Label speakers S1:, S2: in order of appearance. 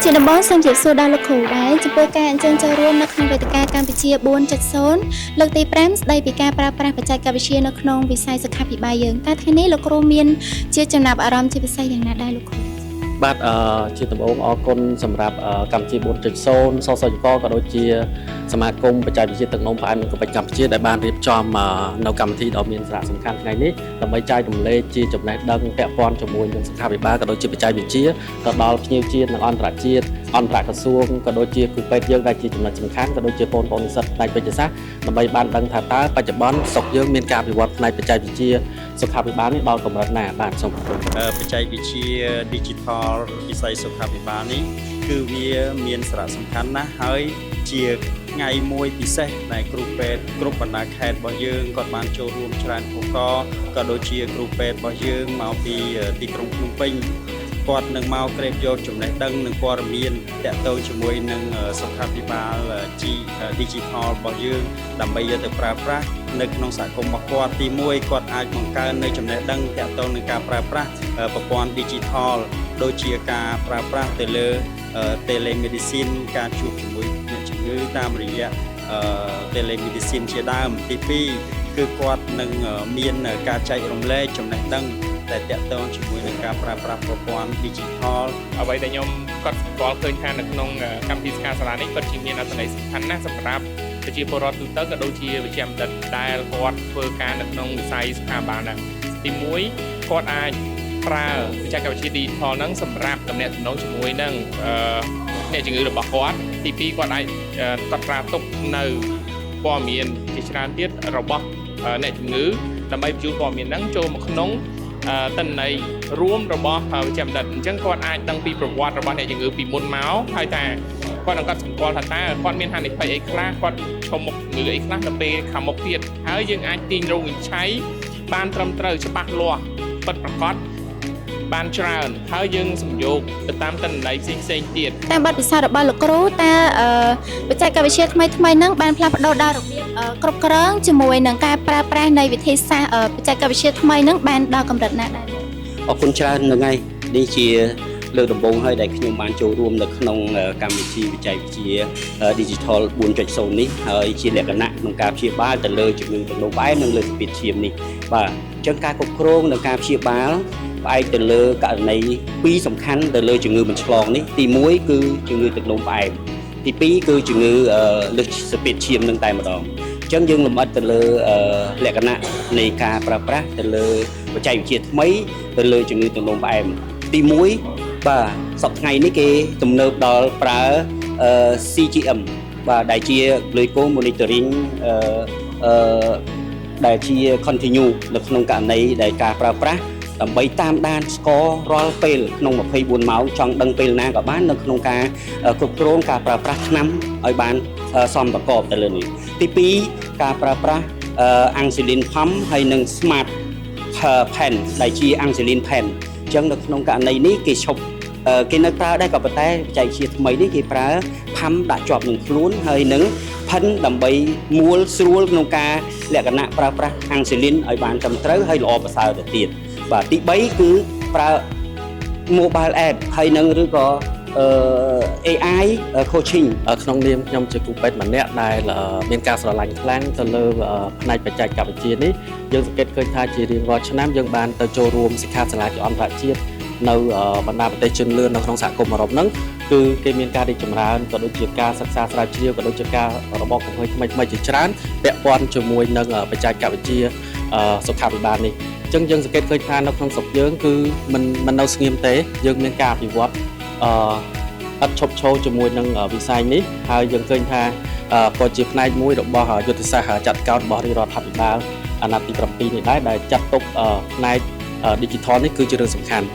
S1: ជាដំបូងសូមជម្រាបសួរដល់លោកគ្រូដែរចំពោះការអញ្ជើញចូលរួមនៅក្នុងវេទិកាកម្ពុជា4.0លើកទី5ស្ដីពីការប្រើប្រាស់បច្ចេកវិទ្យានៅក្នុងវិស័យសុខាភិបាលយើងតើថ្ងៃនេះលោកគ្រូមានជាចំណាប់អារម្មណ៍ជាពិសេសយ៉ាងណាដែរលោកគ្រូ
S2: បាទជាដំបូងអរគុណសម្រាប់កម្ពុជា4.0សសចកក៏ដូចជាសមាគមបច្ចេកវិទ្យាទឹកនោមផ្អែមនិងក្បាច់កម្ពុជាដែលបានរៀបចំនៅកម្មវិធីដ៏មានសារៈសំខាន់ថ្ងៃនេះដើម្បីចែករំលែកជាចំណេះដឹងពាក់ព័ន្ធជាមួយនឹងសុខាភិបាលក៏ដូចជាបច្ចេកវិទ្យាទៅដល់ភ្ញៀវជាតិនិងអន្តរជាតិអន្តរក្រសួងក៏ដូចជាគ្រូពេទ្យយើងដែលជាចំណុចសំខាន់ក៏ដូចជាបងប្អូននិស្សិតផ្នែកវិទ្យាសាស្ត្រដើម្បីបានដឹងថាតើបច្ចុប្បន្នស្រុកយើងមានការអភិវឌ្ឍផ្នែកបច្ចេកវិទ្យាសុខាភិបាលនេះដល់កម្រិតណាបាទសូមអរគុណ
S3: បច្ចេកវិទ្យា Digital វិស័យសុខាភិបាលនេះគឺវាមានសារៈសំខាន់ណាស់ហើយជាថ្ងៃមួយពិសេសដែលគ្រូពេទ្យគ្រប់បណ្ដាខេត្តរបស់យើងគាត់បានចូលរួមច្រើនឧបករណ៍ក៏ដូចជាគ្រូពេទ្យរបស់យើងមកពីទីក្រុងភ្នំពេញគាត់នឹងមកក្រេបយកចំណេះដឹងនិងព័ត៌មានទាក់ទងជាមួយនឹងសុខាភិបាល Digital របស់យើងដើម្បីយកទៅប្រើប្រាស់នៅក្នុងសហគមន៍របស់គាត់ទី1គាត់អាចបង្កើននៅចំណេះដឹងទាក់ទងនឹងការប្រើប្រាស់ប្រព័ន្ធ Digital ដូចជាការប្រើប្រាស់ទៅលើ Telemedicine ការជួបជាមួយអ្នកជំងឺតាមរយៈ Telemedicine ជាដើមទី2គឺគាត់នឹងមានការចែករំលែកចំណេះដឹងតែតាក់ទងជាមួយនឹងការប្រើប្រាស់ប្រព័ន្ធ Digital
S4: អ្វីដែលខ្ញុំគាត់ស្គាល់ឃើញថានៅក្នុងកម្មវិធីសិក្ខាសាលានេះគាត់ជាមានអត្ថន័យសំខាន់ណាស់សម្រាប់ប្រជាពលរដ្ឋទូទៅក៏ដូចជាវិជ្ជាបណ្ឌិតដែលគាត់ធ្វើការនៅក្នុងវិស័យសុខាភិបាលហ្នឹងទី1គាត់អាចប្រើបច្ចេកវិទ្យា Digital ហ្នឹងសម្រាប់ទំនាក់ទំនងជាមួយនឹងអ្នកជំងឺរបស់គាត់ទី2គាត់អាចគាត់ប្រើទុកនៅព័ត៌មានជាច្រើនទៀតរបស់អ្នកជំងឺដើម្បីបញ្ជូនព័ត៌មានហ្នឹងចូលមកក្នុងតន័យរួមរបស់វិជ្ជាបណ្ឌិតអញ្ចឹងគាត់អាចដឹងពីប្រវត្តិរបស់អ្នកជំងឺពីមុនមកហើយតែគាត់នឹងគាត់សម្គាល់ថាតើគាត់មានហានិភ័យអីខ្លះគាត់ឈុំមុខជំងឺអីខ្លះទៅពេលខាងមុខទៀតហើយយើងអាចទាញរោគវិនិច្ឆ័យបានត្រឹមត្រូវច្បាស់លាស់ពិតប្រាកដបានច្រើនហើយយើងសំយោគទៅតាមតន័យផ្សេងៗទៀត
S1: តាមបទពិសោធន៍របស់លោកគ្រូតើបច្ចេកវិទ្យាថ្មីៗហ្នឹងបានផ្លាស់ប្ដូរដល់របៀបគ្រប់គ្រងជាមួយនឹងការប្រើប្រាស់នៃវិធីសាស្ត្របច្ចេកវិទ្យាថ្មីហ្នឹងបានដល់កម្រិតណាដែរ
S5: អរគុណច្រើនហ្នឹងហើយនេះជាលើកដំបូងហើយដែលខ្ញុំបានចូលរួមនៅក្នុងកម្មវិធីបច្ចេកវិទ្យា Digital 4.0 នេះហើយជាលក្ខណៈក្នុងការព្យាបាលទៅលើជំងឺទឹកនោមផ្អែមនិងលើសម្ពាធឈាមនេះបាទអញ្ចឹងការគ្រប់គ្រងនិងការព្យាបាលផ្អែកទៅលើករណីពីរសំខាន់ទៅលើជំងឺមិនឆ្លងនេះទី1គឺជំងឺទឹកនោមផ្អែមទី2គឺជំងឺលើសសម្ពាធឈាមនឹងតែម្ដងអញ្ចឹងយើងលម្អិតទៅលើលក្ខណៈនៃការប្រើប្រាស់ទៅលើបច្ចេកវិទ្យាថ្មីទៅលើជំងឺទឹកនោមផ្អែមទី1បាទសប្តាហ៍ថ្ងៃនេះគេទំនើបដល់ប្រើ CGM បាទដែលជា Glucose Monitoring ដែលជា continue នៅក្នុងករណីដែលការប្រើប្រាស់ដើម្បីតាមដានស្កររាល់ពេលក្នុង24ម៉ោងចង់ដឹងពេលណាក៏បាននៅក្នុងការគ្រប់គ្រងការប្រើប្រាស់ថ្នាំឲ្យបានសមប្រកបទៅលើនេះទី2ការប្រើប្រាស់ Insulin Pump ហើយនិង Smart Pen ដែលជា Insulin Pen អញ្ចឹងនៅក្នុងករណីនេះគេឈប់គេនៅប្រើដែរក៏ប៉ុន្តែបច្ចេកវិទ្យាថ្មីនេះគេប្រើផាំដាក់ជាប់នឹងខ្លួនហើយនឹងផិនដើម្បីមួលស្រួលក្នុងការលក្ខណៈប្រើប្រាស់អាំងស៊ីលីនឲ្យបានត្រឹមត្រូវហើយល្អប្រសើរទៅទៀតបាទទី3គឺប្រើ mobile app ហើយនឹងឬក៏AI coaching
S2: ក្នុងនាមខ្ញុំជាគ្រូពេទ្យម្នាក់ដែលមានការស្រឡាញ់ខ្លាំងទៅលើផ្នែកបច្ចេកវិទ្យានេះយើងសង្កេតឃើញថាជារៀងរាល់ឆ្នាំយើងបានទៅចូលរួមសិក្ខាសាលាជាអន្តរជាតិនៅបណ្ដាប្រទេសជឿនលឿននៅក្នុងសហគមន៍អឺរ៉ុបហ្នឹងគឺគេមានការរីកចម្រើនក៏ដូចជាការសិក្សាស្រាវជ្រាវក៏ដូចជាការរបបកំណើតថ្មីៗជាច្រើនពាក់ព័ន្ធជាមួយនឹងបច្ចេកវិទ្យាសុខាភិបាលនេះអញ្ចឹងយើងសង្កេតឃើញថានៅក្នុងស្រុកយើងគឺមិននៅស្ងៀមទេយើងមានការអភិវឌ្ឍឥតឈប់ឈរជាមួយនឹងវិស័យនេះហើយយើងឃើញថាក៏ជាផ្នែកមួយរបស់យុទ្ធសាស្ត្រចាត់កោតរបស់រដ្ឋាភិបាលអាណត្តិទី7នេះដែរដែលចាត់ទុកផ្នែក Digital នេះគឺជារឿងសំខាន់